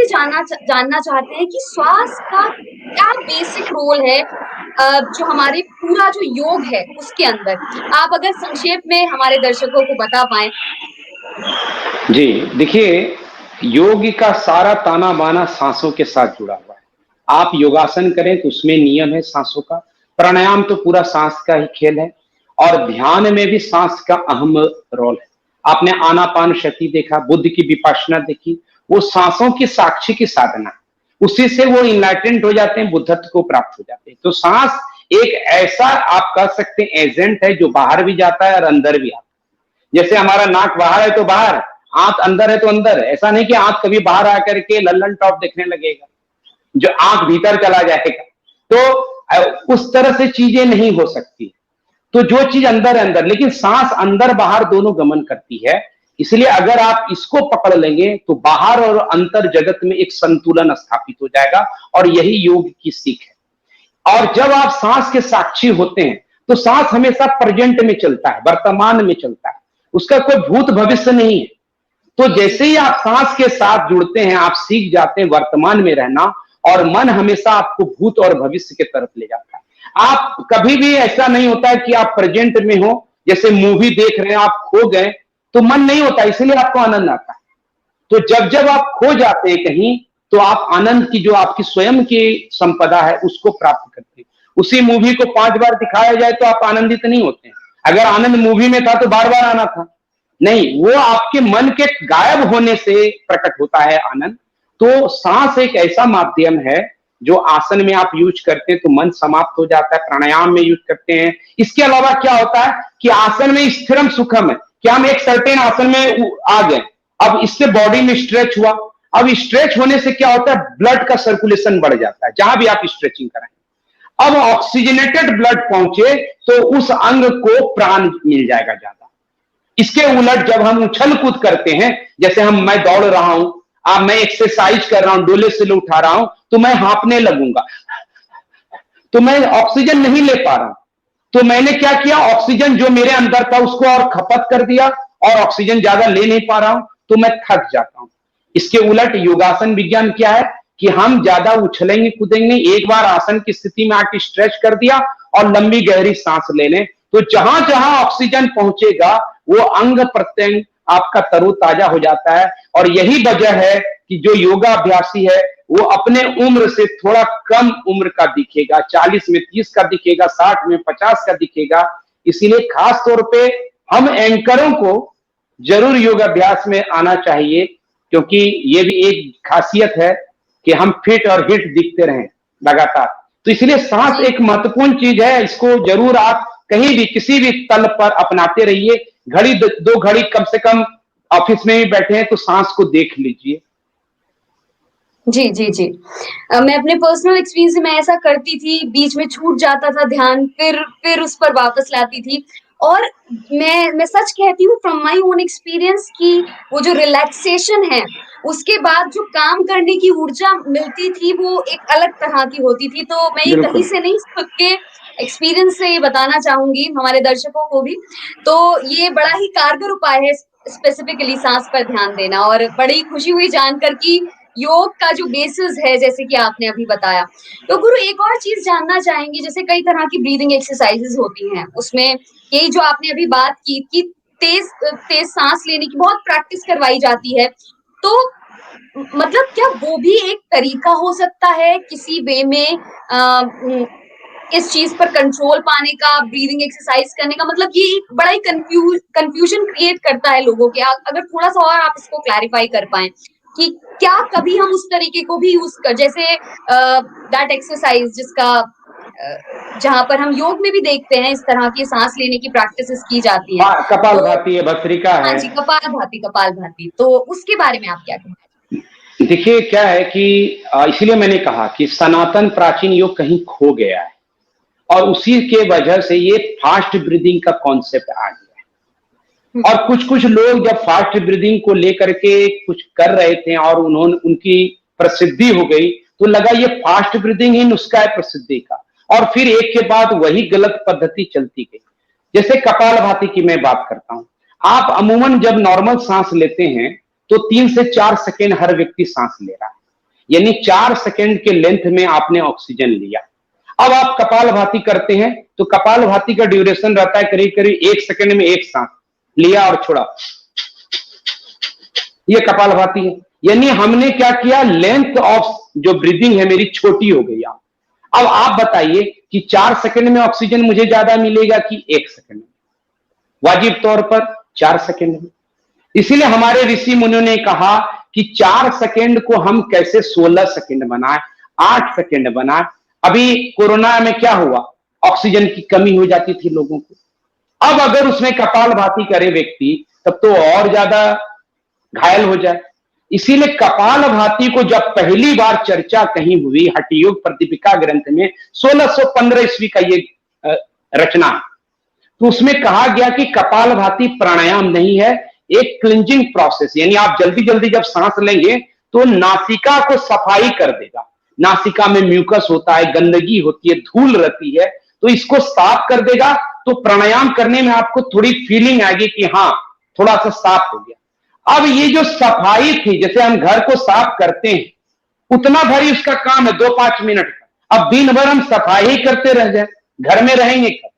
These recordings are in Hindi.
आपसे जानना चाहते हैं कि श्वास का क्या बेसिक रोल है, जो हमारे पूरा जो योग है उसके अंदर। आप अगर संक्षेप में हमारे दर्शकों को बता पाएं। जी, देखिए, योग का सारा ताना बाना सांसों के साथ जुड़ा हुआ है। आप योगासन करें तो उसमें नियम है सांसों का, प्राणायाम तो पूरा सांस का ही खेल है, और ध्यान में भी सांस का अहम रोल है। आपने आनापान शक्ति देखा, बुद्ध की विपश्यना देखी, वो सांसों की साक्षी की साधना है। उसी से वो इनलाइटेंड हो जाते हैं, बुद्धत्व को प्राप्त हो जाते हैं। तो सांस एक ऐसा आप कह सकते हैं एजेंट है जो बाहर भी जाता है और अंदर भी आता है। जैसे हमारा नाक बाहर है तो बाहर, आंख अंदर है तो अंदर। ऐसा नहीं कि आंख कभी बाहर आकर के लल्लन टॉप देखने लगेगा, जो आंख भीतर चला जाएगा। तो उस तरह से चीजें नहीं हो सकती। तो जो चीज अंदर है अंदर, लेकिन सांस अंदर बाहर दोनों गमन करती है। इसलिए अगर आप इसको पकड़ लेंगे तो बाहर और अंतर जगत में एक संतुलन स्थापित हो जाएगा, और यही योग की सीख है। और जब आप सांस के साक्षी होते हैं तो सांस हमेशा प्रेजेंट में चलता है, वर्तमान में चलता है, उसका कोई भूत भविष्य नहीं है। तो जैसे ही आप सांस के साथ जुड़ते हैं, आप सीख जाते हैं वर्तमान में रहना, और मन हमेशा आपको भूत और भविष्य की तरफ ले जाता है। आप कभी भी ऐसा नहीं होता है कि आप प्रेजेंट में हो, जैसे मूवी देख रहे हैं आप खो गए तो मन नहीं होता, इसलिए आपको आनंद आता है। तो जब जब आप खो जाते हैं कहीं, तो आप आनंद की जो आपकी स्वयं की संपदा है उसको प्राप्त करते हैं। उसी मूवी को 5 बार दिखाया जाए तो आप आनंदित नहीं होते हैं। अगर आनंद मूवी में था तो बार बार आना था, नहीं, वो आपके मन के गायब होने से प्रकट होता है आनंद। तो सांस एक ऐसा माध्यम है जो आसन में आप यूज करते हैं तो मन समाप्त हो जाता है, प्राणायाम में यूज करते हैं। इसके अलावा क्या होता है कि आसन में स्थिरम सुखम है कि हम एक सर्टेन आसन में आ गए, अब इससे बॉडी में स्ट्रेच हुआ। अब स्ट्रेच होने से क्या होता है, ब्लड का सर्कुलेशन बढ़ जाता है जहां भी आप स्ट्रेचिंग कराएं। अब ऑक्सीजनेटेड ब्लड पहुंचे तो उस अंग को प्राण मिल जाएगा ज्यादा। इसके उलट जब हम उछल कूद करते हैं, जैसे मैं दौड़ रहा हूं, मैं एक्सरसाइज कर रहा हूं, डोले से उठा रहा हूं, तो मैं हाँफने लगूंगा, तो मैं ऑक्सीजन नहीं ले पा रहा हूं। तो मैंने क्या किया, ऑक्सीजन जो मेरे अंदर था उसको और खपत कर दिया, और ऑक्सीजन ज्यादा ले नहीं पा रहा हूं तो मैं थक जाता हूं। इसके उलट योगासन विज्ञान क्या है कि हम ज्यादा उछलेंगे कूदेंगे, एक बार आसन की स्थिति में आके स्ट्रेच कर दिया और लंबी गहरी सांस ले लें, तो जहां जहां ऑक्सीजन पहुंचेगा वो अंग प्रत्यंग आपका तरोताजा हो जाता है। और यही वजह है कि जो योगाभ्यासी है वो अपने उम्र से थोड़ा कम उम्र का दिखेगा, 40 में 30 का दिखेगा, 60 में 50 का दिखेगा। इसीलिए खास तौर पे हम एंकरों को जरूर योगाभ्यास में आना चाहिए, क्योंकि ये भी एक खासियत है कि हम फिट और हिट दिखते रहें लगातार। तो इसलिए सांस एक महत्वपूर्ण चीज है, इसको जरूर आप कहीं भी किसी भी तल पर अपनाते रहिए। घड़ी 2 घड़ी कम से कम ऑफिस में भी बैठे हैं तो सांस को देख लीजिए। जी, जी, जी। मैं अपने पर्सनल एक्सपीरियंस से मैं ऐसा करती थी, बीच में छूट जाता था ध्यान, फिर उस पर वापस लाती थी। और मैं सच कहती हूँ फ्रॉम माय ओन एक्सपीरियंस कि वो जो रिलैक्सेशन है, उसके बाद जो काम करने की ऊर्जा मिलती थी, वो एक अलग तरह की होती थी। तो मैं ये कहीं से नहीं, खुद के एक्सपीरियंस से ये बताना चाहूंगी हमारे दर्शकों को भी। तो ये बड़ा ही कारगर उपाय है स्पेसिफिकली सांस पर ध्यान देना, और बड़ी खुशी हुई जानकर कि योग का जो बेसिस है, जैसे कि आपने अभी बताया। तो गुरु, एक और चीज जानना चाहेंगे, जैसे कई तरह की ब्रीदिंग एक्सरसाइजेस होती हैं, उसमें यही जो आपने अभी बात की कि तेज तेज सांस लेने की बहुत प्रैक्टिस करवाई जाती है। तो मतलब क्या वो भी एक तरीका हो सकता है किसी वे में इस चीज पर कंट्रोल पाने का, ब्रीदिंग एक्सरसाइज करने का? मतलब ये एक बड़ा ही कंफ्यूजन क्रिएट करता है लोगों के। अगर थोड़ा सा और आप इसको क्लैरिफाई कर पाए कि क्या कभी हम उस तरीके को भी यूज कर, जैसे दैट एक्सरसाइज जिसका जहां पर हम योग में भी देखते हैं इस तरह की सांस लेने की प्रैक्टिसेस की जाती है। कपालभाति है, भस्त्रिका है। हाँ जी, कपालभाति। तो उसके बारे में आप क्या कहते हैं? देखिए क्या है कि इसलिए मैंने कहा कि सनातन प्राचीन योग कहीं खो गया है, और उसी के वजह से ये फास्ट ब्रीदिंग का कॉन्सेप्ट आ गया है। और कुछ लोग जब फास्ट ब्रीदिंग को लेकर के कुछ कर रहे थे और उनकी प्रसिद्धि हो गई, तो लगा ये फास्ट ब्रीदिंग ही नुस्खा है प्रसिद्धि का, और फिर एक के बाद वही गलत पद्धति चलती गई। जैसे कपालभाति की मैं बात करता हूं, आप अमूमन जब नॉर्मल सांस लेते हैं तो 3 से 4 सेकेंड हर व्यक्ति सांस ले रहा है, यानी 4 सेकंड के लेंथ में आपने ऑक्सीजन लिया। अब आप कपालभाति करते हैं तो कपालभाति का ड्यूरेशन रहता है करीब करीब 1 सेकंड में एक सांस लिया और छोड़ा, ये कपालभाति है। यानी हमने क्या किया, लेंथ ऑफ जो ब्रीदिंग है मेरी छोटी हो गई। अब आप बताइए कि 4 सेकंड में ऑक्सीजन मुझे ज्यादा मिलेगा कि 1 सेकंड में? वाजिब तौर पर 4 सेकंड में। इसीलिए हमारे ऋषि मुनियों ने कहा कि 4 सेकंड को हम कैसे 16 सेकंड बनाए, 8 सेकंड बनाए। अभी कोरोना में क्या हुआ, ऑक्सीजन की कमी हो जाती थी लोगों को। अब अगर उसमें कपालभाति करे व्यक्ति तब तो और ज्यादा घायल हो जाए। इसीलिए कपालभाति को जब पहली बार चर्चा कहीं हुई हठयोग प्रतिपिका ग्रंथ में 1615 ईस्वी का ये रचना, तो उसमें कहा गया कि कपालभाति प्राणायाम नहीं है, एक क्लिंजिंग प्रोसेस, यानी आप जल्दी जल्दी जब सांस लेंगे तो नासिका को सफाई कर देगा। नासिका में म्यूकस होता है, गंदगी होती है, धूल रहती है, तो इसको साफ कर देगा। तो प्राणायाम करने में आपको थोड़ी फीलिंग आएगी कि हाँ थोड़ा सा साफ हो गया। अब ये जो सफाई थी, जैसे हम घर को साफ करते हैं उतना भर ही उसका काम है 2-5 मिनट का। अब दिन भर हम सफाई करते रह जाए, घर में रहेंगे कब?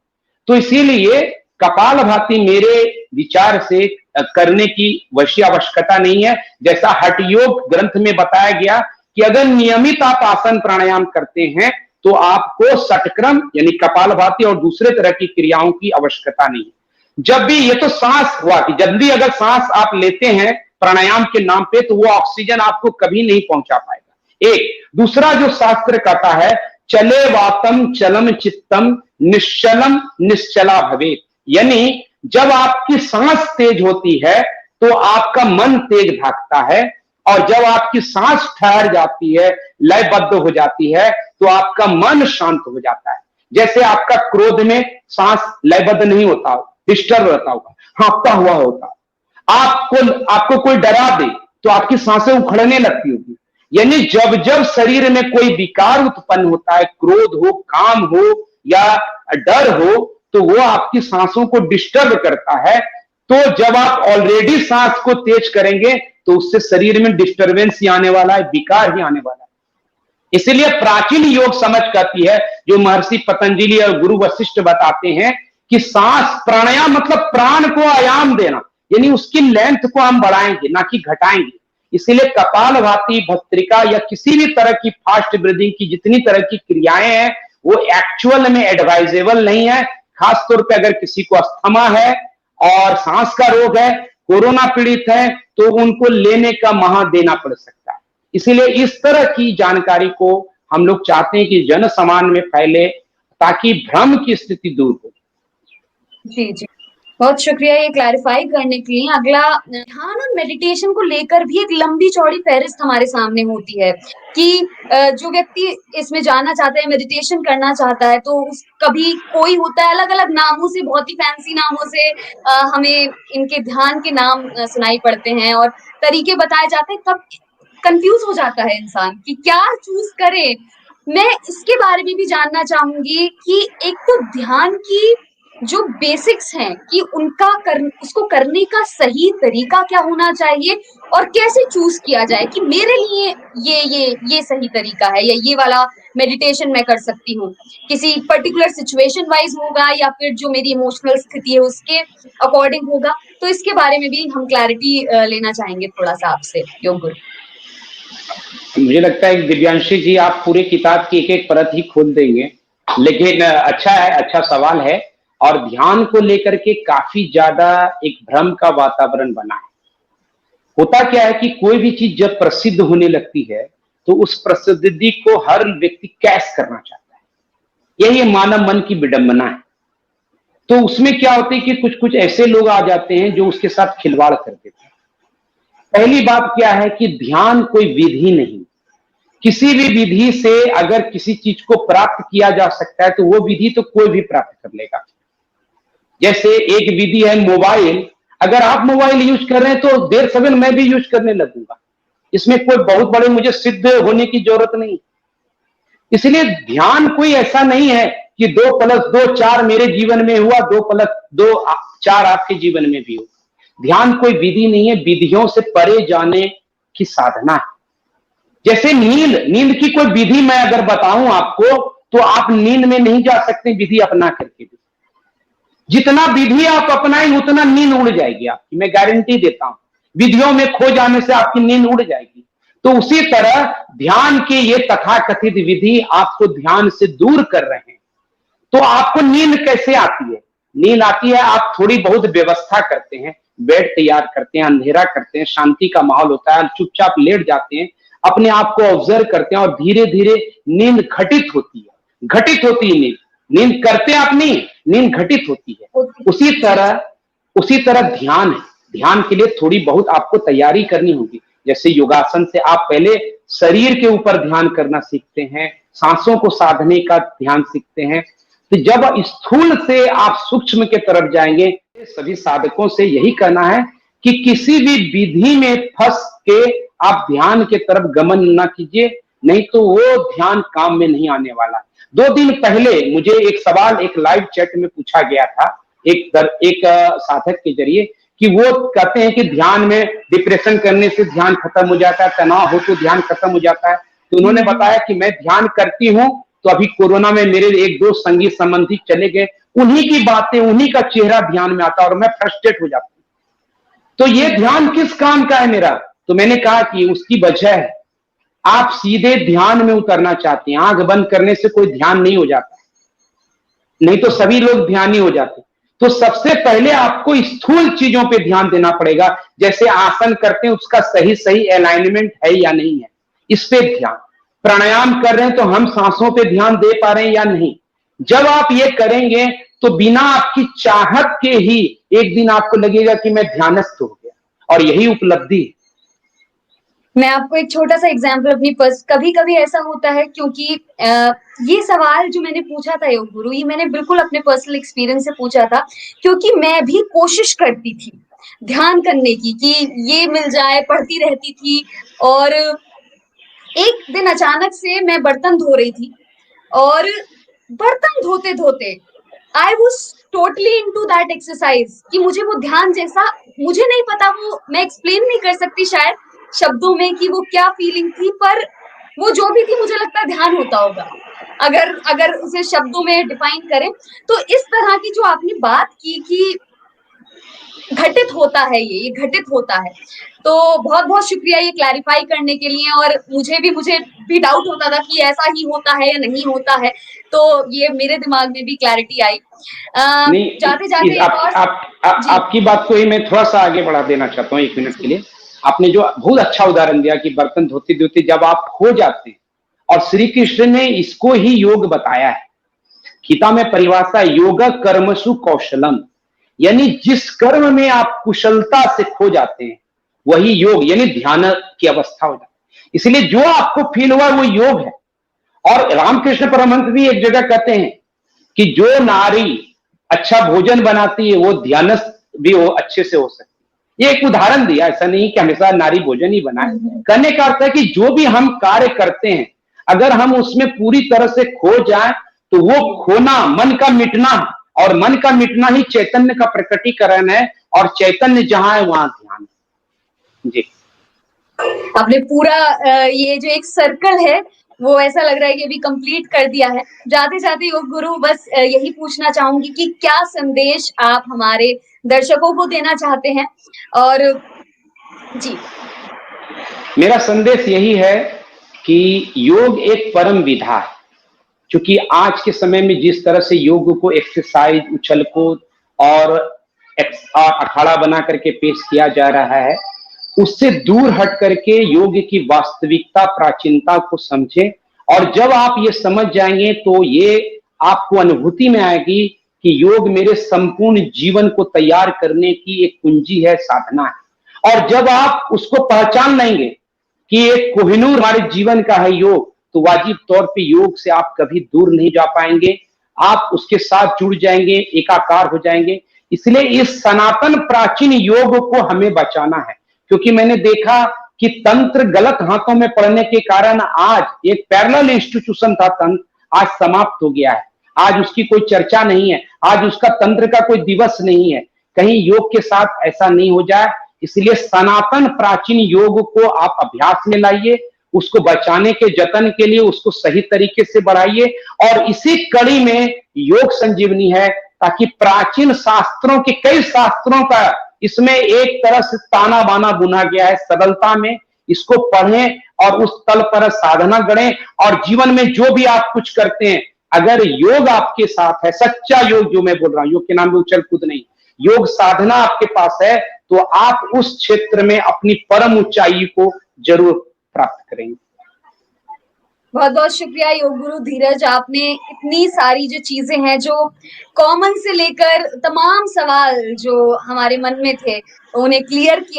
तो इसीलिए कपालभाति मेरे विचार से करने की वैसी आवश्यकता नहीं है। जैसा हठयोग ग्रंथ में बताया गया कि अगर नियमित आप आसन प्राणायाम करते हैं तो आपको षटक्रम यानी कपालभाति और दूसरे तरह की क्रियाओं की आवश्यकता नहीं है। जब भी ये तो सांस हुआ कि जल्दी अगर सांस आप लेते हैं प्राणायाम के नाम पे तो वो ऑक्सीजन आपको कभी नहीं पहुंचा पाएगा। एक दूसरा जो शास्त्र कहता है, चले वातम चलम चित्तम निश्चलम निश्चला भवेत, यानी जब आपकी सांस तेज होती है तो आपका मन तेज भागता है, और जब आपकी सांस ठहर जाती है, लयबद्ध हो जाती है, तो आपका मन शांत हो जाता है। जैसे आपका क्रोध में सांस लयबद्ध नहीं होता, डिस्टर्ब रहता होगा, हाँफता हुआ होता। आपको कोई डरा दे तो आपकी सांसें उखड़ने लगती होगी। यानी जब जब शरीर में कोई विकार उत्पन्न होता है, क्रोध हो, काम हो या डर हो, तो वो आपकी सांसों को डिस्टर्ब करता है। तो जब आप ऑलरेडी सांस को तेज करेंगे तो उससे शरीर में डिस्टर्बेंस ही आने वाला है, विकार ही आने वाला है। इसलिए प्राचीन योग समझ कहती है, जो महर्षि पतंजलि और गुरु वशिष्ठ बताते हैं कि सांस प्राणायाम मतलब प्राण को आयाम देना, यानी उसकी लेंथ को हम बढ़ाएंगे ना कि घटाएंगे। इसीलिए कपालभाति, भस्त्रिका या किसी भी तरह की फास्ट ब्रीदिंग की जितनी तरह की क्रियाएं हैं वो एक्चुअल में एडवाइजेबल नहीं है। खासतौर पे अगर किसी को अस्थमा है और सांस का रोग है, कोरोना पीड़ित है, तो उनको लेने का महा देना पड़ सकता है। इसीलिए इस तरह की जानकारी को हम लोग चाहते हैं कि जन समान में फैले ताकि भ्रम की स्थिति दूर हो। जी जी, बहुत शुक्रिया ये क्लैरिफाई करने के लिए। अगला, ध्यान और मेडिटेशन को लेकर भी एक लंबी चौड़ी फहरिस्त हमारे सामने होती है कि जो व्यक्ति इसमें जाना चाहता है, मेडिटेशन करना चाहता है, तो कभी कोई होता है अलग अलग नामों से, बहुत ही फैंसी नामों से हमें इनके ध्यान के नाम सुनाई पड़ते हैं और तरीके बताए जाते हैं। कब कंफ्यूज हो जाता है इंसान कि क्या चूज करे। मैं इसके बारे में भी जानना चाहूंगी कि एक तो ध्यान की जो बेसिक्स हैं कि उसको करने का सही तरीका क्या होना चाहिए और कैसे चूज किया जाए कि मेरे लिए ये सही तरीका है या ये वाला मेडिटेशन मैं कर सकती हूँ। किसी पर्टिकुलर सिचुएशन वाइज होगा या फिर जो मेरी इमोशनल स्थिति है उसके अकॉर्डिंग होगा। तो इसके बारे में भी हम क्लैरिटी लेना चाहेंगे थोड़ा सा आपसे, योग गुरु। मुझे लगता है दिव्यांशी जी आप पूरे किताब की एक एक परत ही खोल देंगे, लेकिन अच्छा है, अच्छा सवाल है। और ध्यान को लेकर के काफी ज्यादा एक भ्रम का वातावरण बना है। होता क्या है कि कोई भी चीज जब प्रसिद्ध होने लगती है तो उस प्रसिद्धि को हर व्यक्ति कैश करना चाहता है। यही मानव मन की विडंबना है। तो उसमें क्या होता है कि कुछ कुछ ऐसे लोग आ जाते हैं जो उसके साथ खिलवाड़ कर देते हैं। पहली बात क्या है कि ध्यान कोई विधि नहीं। किसी भी विधि से अगर किसी चीज को प्राप्त किया जा सकता है तो वो विधि तो कोई भी प्राप्त कर लेगा। जैसे एक विधि है मोबाइल, अगर आप मोबाइल यूज कर रहे हैं तो देर सवेर मैं भी यूज करने लगूंगा। इसमें कोई बहुत बड़े मुझे सिद्ध होने की जरूरत नहीं। इसलिए ध्यान कोई ऐसा नहीं है कि 2+2=4 मेरे जीवन में हुआ, 2+2=4 आपके जीवन में भी हो। ध्यान कोई विधि नहीं है, विधियों से परे जाने की साधना है। जैसे नींद, नींद की कोई विधि मैं अगर बताऊं आपको, तो आप नींद में नहीं जा सकते विधि अपना करके भी। जितना विधि आप अपनाएंगे उतना नींद उड़ जाएगी आपकी, मैं गारंटी देता हूं। विधियों में खो जाने से आपकी नींद उड़ जाएगी। तो उसी तरह ध्यान की ये तथाकथित विधि आपको ध्यान से दूर कर रहे हैं। तो आपको नींद कैसे आती है? नींद आती है, आप थोड़ी बहुत व्यवस्था करते हैं, बेड तैयार करते हैं, अंधेरा करते हैं, शांति का माहौल होता है, चुपचाप लेट जाते हैं, अपने आप को ऑब्जर्व करते हैं और धीरे धीरे नींद घटित होती है। घटित होती है नींद, नींद करते आप नहीं, नींद घटित होती है। उसी तरह ध्यान है। ध्यान के लिए थोड़ी बहुत आपको तैयारी करनी होगी। जैसे योगासन से आप पहले शरीर के ऊपर ध्यान करना सीखते हैं, सांसों को साधने का ध्यान सीखते हैं। तो जब स्थूल से आप सूक्ष्म के तरफ जाएंगे, सभी साधकों से यही कहना है कि किसी भी विधि में फंस के आप ध्यान के तरफ गमन ना कीजिए, नहीं तो वो ध्यान काम में नहीं आने वाला। 2 दिन पहले मुझे एक सवाल एक लाइव चैट में पूछा गया था एक साधक के जरिए, कि वो कहते हैं कि ध्यान में डिप्रेशन करने से ध्यान खत्म हो जाता है, तनाव हो तो ध्यान खत्म हो जाता है। तो उन्होंने बताया कि मैं ध्यान करती हूँ, तो अभी कोरोना में मेरे एक दो संगी संबंधी चले गए, उन्हीं की बातें, उन्हीं का चेहरा ध्यान में आता और मैं फ्रस्ट्रेट हो जाती हूँ। तो ये ध्यान किस काम का है मेरा? तो मैंने कहा कि उसकी वजह है, आप सीधे ध्यान में उतरना चाहते हैं। आंख बंद करने से कोई ध्यान नहीं हो जाता, नहीं तो सभी लोग ध्यानी हो जाते। तो सबसे पहले आपको स्थूल चीजों पे ध्यान देना पड़ेगा। जैसे आसन करते हैं, उसका सही सही अलाइनमेंट है या नहीं है, इस पे ध्यान। प्राणायाम कर रहे हैं तो हम सांसों पे ध्यान दे पा रहे हैं या नहीं। जब आप ये करेंगे तो बिना आपकी चाहत के ही एक दिन आपको लगेगा कि मैं ध्यानस्थ हो गया, और यही उपलब्धि है। मैं आपको एक छोटा सा एग्जाम्पल अपनी कभी कभी ऐसा होता है, क्योंकि ये सवाल जो मैंने पूछा था योग गुरु, ये मैंने बिल्कुल अपने पर्सनल एक्सपीरियंस से पूछा था, क्योंकि मैं भी कोशिश करती थी ध्यान करने की कि ये मिल जाए, पढ़ती रहती थी। और एक दिन अचानक से मैं बर्तन धो रही थी, और बर्तन धोते धोते I was totally into that exercise कि मुझे वो ध्यान जैसा, मुझे नहीं पता, वो मैं एक्सप्लेन नहीं कर सकती शायद शब्दों में कि वो क्या फीलिंग थी, पर वो जो भी थी मुझे लगता है ध्यान होता होगा, अगर उसे शब्दों में डिफाइन करें तो। इस तरह की जो आपने बात की कि घटित होता है, ये घटित होता है, तो बहुत बहुत शुक्रिया ये क्लैरिफाई करने के लिए। और मुझे भी डाउट होता था कि ऐसा ही होता है या नहीं होता है, तो ये मेरे दिमाग में भी क्लैरिटी आई। जाते जाते आपकी बात को ही मैं थोड़ा सा आगे बढ़ा देना चाहता हूँ 1 मिनट के लिए। आपने जो बहुत अच्छा उदाहरण दिया कि बर्तन धोते धोते जब आप खो जाते हैं, और श्री कृष्ण ने इसको ही योग बताया है। गीता में परिभाषा, योग कर्मसु कौशलम, यानी जिस कर्म में आप कुशलता से खो जाते हैं वही योग यानी ध्यान की अवस्था हो जाती है। इसलिए जो आपको फील हुआ वो योग है। और रामकृष्ण परमहंस भी एक जगह कहते हैं कि जो नारी अच्छा भोजन बनाती है वो ध्यानस्थ भी वो अच्छे से हो सकती है। ये एक उदाहरण दिया, ऐसा नहीं कि हमेशा नारी भोजन ही बनाए। करने का अर्थ है कि जो भी हम कार्य करते हैं, अगर हम उसमें पूरी तरह से खो जाएं तो वो खोना मन का मिटना, और मन का मिटना ही चैतन्य का प्रकटीकरण है, और चैतन्य जहां है वहां ध्यान है। जी, आपने पूरा ये जो एक सर्कल है वो ऐसा लग रहा है कि अभी कंप्लीट कर दिया है। जाते जाते योग गुरु बस यही पूछना चाहूंगी कि क्या संदेश आप हमारे दर्शकों को देना चाहते हैं? और जी, मेरा संदेश यही है कि योग एक परम विधा है। क्योंकि आज के समय में जिस तरह से योग को एक्सरसाइज, उछल कूद और अखाड़ा बना करके पेश किया जा रहा है, उससे दूर हट करके योग की वास्तविकता, प्राचीनता को समझें। और जब आप ये समझ जाएंगे तो ये आपको अनुभूति में आएगी कि योग मेरे संपूर्ण जीवन को तैयार करने की एक कुंजी है, साधना है। और जब आप उसको पहचान लेंगे कि एक कोहिनूर हमारे जीवन का है योग, तो वाजिब तौर पे योग से आप कभी दूर नहीं जा पाएंगे। आप उसके साथ जुड़ जाएंगे, एकाकार हो जाएंगे। इसलिए इस सनातन प्राचीन योग को हमें बचाना है। क्योंकि मैंने देखा कि तंत्र गलत हाथों में पड़ने के कारण आज एक पैरेलल इंस्टीट्यूशन था तंत्र, आज समाप्त हो गया है। आज उसकी कोई चर्चा नहीं है, आज उसका तंत्र का कोई दिवस नहीं है। कहीं योग के साथ ऐसा नहीं हो जाए, इसलिए सनातन प्राचीन योग को आप अभ्यास में लाइए, उसको बचाने के जतन के लिए उसको सही तरीके से बढ़ाइए। और इसी कड़ी में योग संजीवनी है, ताकि प्राचीन शास्त्रों के कई शास्त्रों का इसमें एक तरह से ताना बाना बुना गया है सरलता में। इसको पढ़ें और उस तल पर साधना गढ़ें, और जीवन में जो भी आप कुछ करते हैं, अगर योग आपके साथ है, सच्चा योग जो मैं बोल रहा हूं, योग के नाम में उछल कूद नहीं, योग साधना आपके पास है, तो आप उस क्षेत्र में अपनी परम ऊंचाई को जरूर प्राप्त करेंगे। बहुत बहुत शुक्रिया योग गुरु धीरज, आपने इतनी सारी जो चीजें हैं, जो कॉमन से लेकर तमाम सवाल जो हमारे मन में थे, उन्हें क्लियर किया।